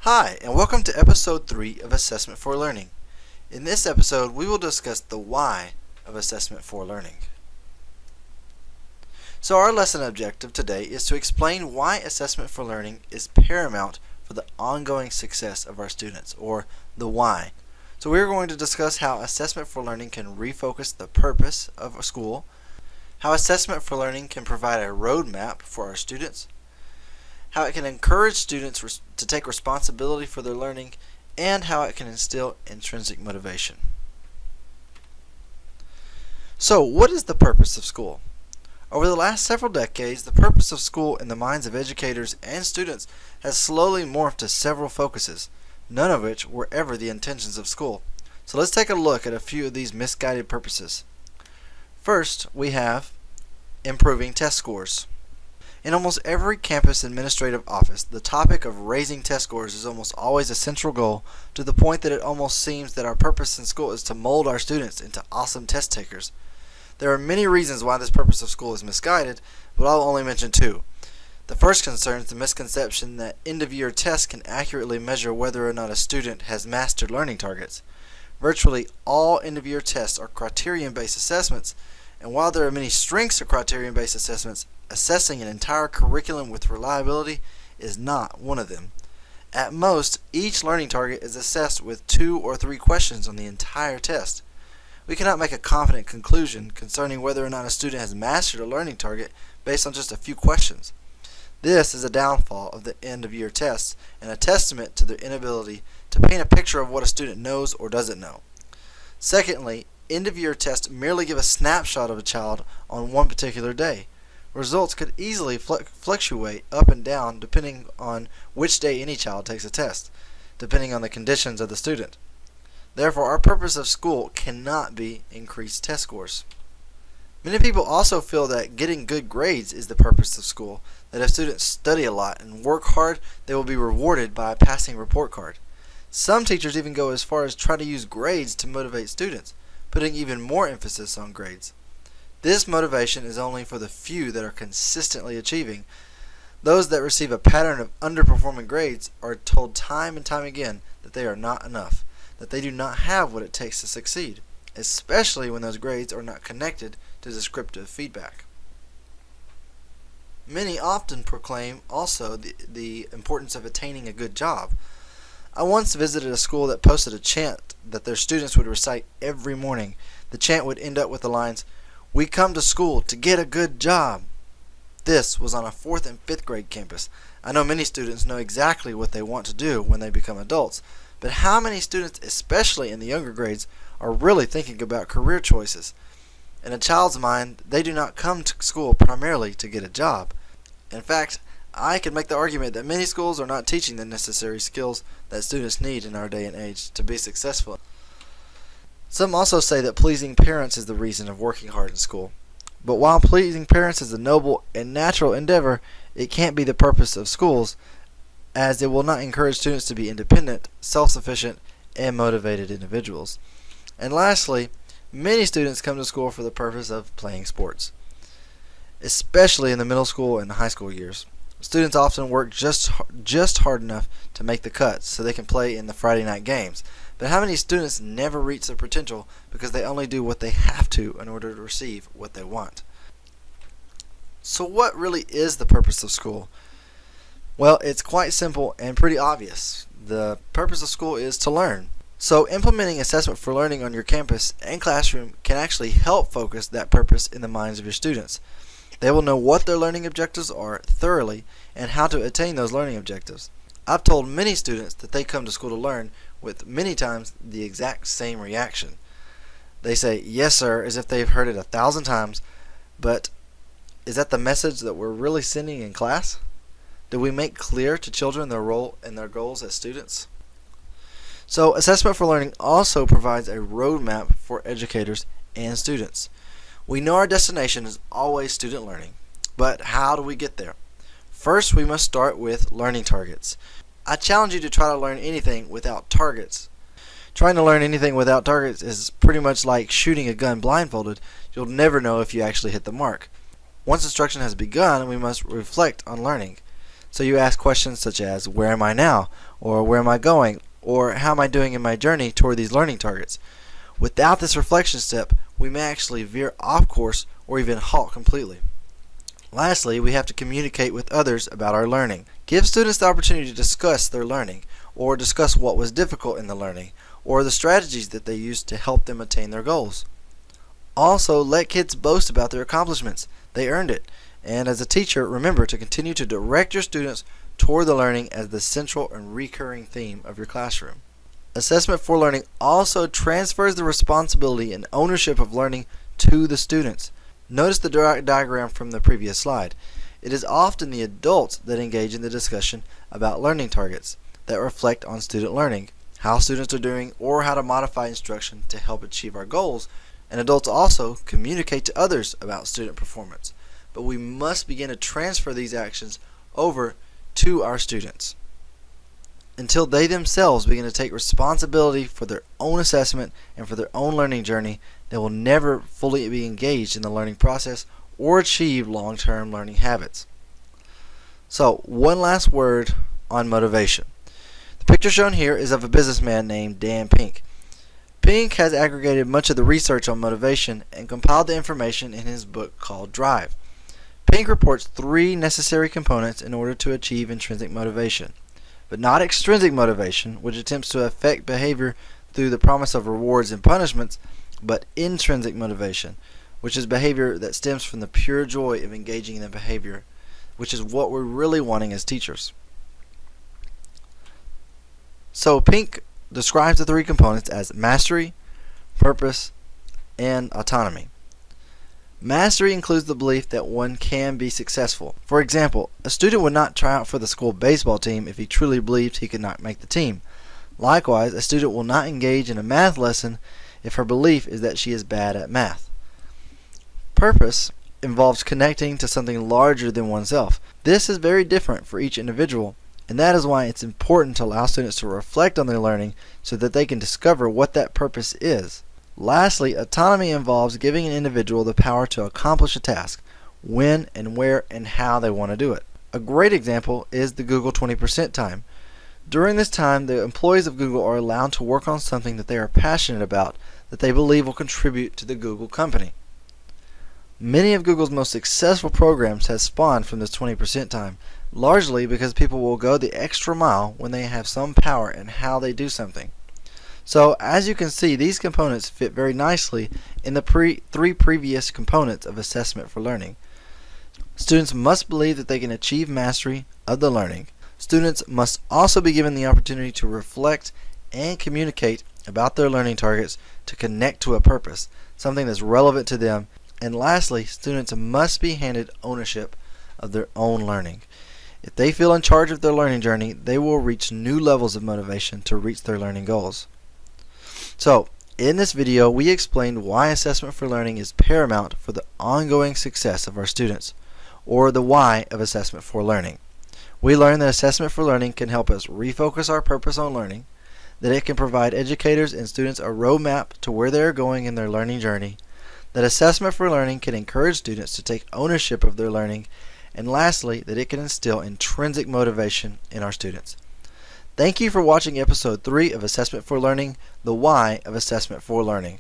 Hi, and welcome to Episode 3 of Assessment for Learning. In this episode, we will discuss the why of Assessment for Learning. So our lesson objective today is to explain why Assessment for Learning is paramount for the ongoing success of our students, or the why. So we're going to discuss how Assessment for Learning can refocus the purpose of a school, how Assessment for Learning can provide a roadmap for our students, how it can encourage students to take responsibility for their learning, and how it can instill intrinsic motivation. So, what is the purpose of school? Over the last several decades, the purpose of school in the minds of educators and students has slowly morphed to several focuses, none of which were ever the intentions of school. So let's take a look at a few of these misguided purposes. First, we have improving test scores. In almost every campus administrative office, the topic of raising test scores is almost always a central goal, to the point that it almost seems that our purpose in school is to mold our students into awesome test takers. There are many reasons why this purpose of school is misguided, but I'll only mention two. The first concerns the misconception that end-of-year tests can accurately measure whether or not a student has mastered learning targets. Virtually all end-of-year tests are criterion-based assessments, and while there are many strengths of criterion-based assessments, assessing an entire curriculum with reliability is not one of them. At most, each learning target is assessed with 2 or 3 questions on the entire test. We cannot make a confident conclusion concerning whether or not a student has mastered a learning target based on just a few questions. This is a downfall of the end-of-year tests and a testament to their inability to paint a picture of what a student knows or doesn't know. Secondly, end-of-year tests merely give a snapshot of a child on one particular day. Results could easily fluctuate up and down depending on which day any child takes a test, depending on the conditions of the student. Therefore, our purpose of school cannot be increased test scores. Many people also feel that getting good grades is the purpose of school, that if students study a lot and work hard, they will be rewarded by a passing report card. Some teachers even go as far as try to use grades to motivate students, putting even more emphasis on grades. This motivation is only for the few that are consistently achieving. Those that receive a pattern of underperforming grades are told time and time again that they are not enough, that they do not have what it takes to succeed, especially when those grades are not connected to descriptive feedback. Many often proclaim also the importance of attaining a good job. I once visited a school that posted a chant that their students would recite every morning. The chant would end up with the lines, "We come to school to get a good job." This was on a 4th and 5th grade campus. I know many students know exactly what they want to do when they become adults, but how many students, especially in the younger grades, are really thinking about career choices? In a child's mind, they do not come to school primarily to get a job. In fact, I can make the argument that many schools are not teaching the necessary skills that students need in our day and age to be successful. Some also say that pleasing parents is the reason of working hard in school. But while pleasing parents is a noble and natural endeavor, it can't be the purpose of schools, as it will not encourage students to be independent, self-sufficient, and motivated individuals. And lastly, many students come to school for the purpose of playing sports, especially in the middle school and high school years. Students often work just hard enough to make the cut so they can play in the Friday night games. But how many students never reach their potential because they only do what they have to in order to receive what they want? So what really is the purpose of school? Well, it's quite simple and pretty obvious. The purpose of school is to learn. So implementing Assessment for Learning on your campus and classroom can actually help focus that purpose in the minds of your students. They will know what their learning objectives are thoroughly and how to attain those learning objectives. I've told many students that they come to school to learn with many times the exact same reaction. They say, "Yes, sir," as if they've heard it 1,000 times, but is that the message that we're really sending in class? Do we make clear to children their role and their goals as students? So Assessment for Learning also provides a roadmap for educators and students. We know our destination is always student learning, but how do we get there? First, we must start with learning targets. I challenge you to try to learn anything without targets. Trying to learn anything without targets is pretty much like shooting a gun blindfolded. You'll never know if you actually hit the mark. Once instruction has begun, we must reflect on learning. So you ask questions such as, where am I now? Or where am I going? Or how am I doing in my journey toward these learning targets? Without this reflection step, we may actually veer off course or even halt completely. Lastly, we have to communicate with others about our learning. Give students the opportunity to discuss their learning, or discuss what was difficult in the learning, or the strategies that they used to help them attain their goals. Also, let kids boast about their accomplishments. They earned it. And as a teacher, remember to continue to direct your students toward the learning as the central and recurring theme of your classroom. Assessment for learning also transfers the responsibility and ownership of learning to the students. Notice the diagram from the previous slide. It is often the adults that engage in the discussion about learning targets that reflect on student learning, how students are doing, or how to modify instruction to help achieve our goals. And adults also communicate to others about student performance. But we must begin to transfer these actions over to our students. Until they themselves begin to take responsibility for their own assessment and for their own learning journey, they will never fully be engaged in the learning process or achieve long-term learning habits. So, one last word on motivation. The picture shown here is of a businessman named Dan Pink. Pink has aggregated much of the research on motivation and compiled the information in his book called Drive. Pink reports 3 necessary components in order to achieve intrinsic motivation, but not extrinsic motivation, which attempts to affect behavior through the promise of rewards and punishments, but intrinsic motivation, which is behavior that stems from the pure joy of engaging in the behavior, which is what we're really wanting as teachers. So Pink describes the 3 components as mastery, purpose, and autonomy. Mastery includes the belief that one can be successful. For example, a student would not try out for the school baseball team if he truly believed he could not make the team. Likewise, a student will not engage in a math lesson if her belief is that she is bad at math. Purpose involves connecting to something larger than oneself. This is very different for each individual, and that is why it's important to allow students to reflect on their learning so that they can discover what that purpose is. Lastly, autonomy involves giving an individual the power to accomplish a task, when and where and how they want to do it. A great example is the Google 20% time. During this time, the employees of Google are allowed to work on something that they are passionate about that they believe will contribute to the Google company. Many of Google's most successful programs have spawned from this 20% time, largely because people will go the extra mile when they have some power in how they do something. So, as you can see, these components fit very nicely in the 3 previous components of assessment for learning. Students must believe that they can achieve mastery of the learning. Students must also be given the opportunity to reflect and communicate about their learning targets to connect to a purpose, something that's relevant to them. And lastly, students must be handed ownership of their own learning. If they feel in charge of their learning journey, they will reach new levels of motivation to reach their learning goals. So, in this video, we explained why assessment for learning is paramount for the ongoing success of our students, or the why of assessment for learning. We learned that assessment for learning can help us refocus our purpose on learning, that it can provide educators and students a roadmap to where they are going in their learning journey, that assessment for learning can encourage students to take ownership of their learning, and lastly, that it can instill intrinsic motivation in our students. Thank you for watching episode 3 of Assessment for Learning, the why of assessment for learning.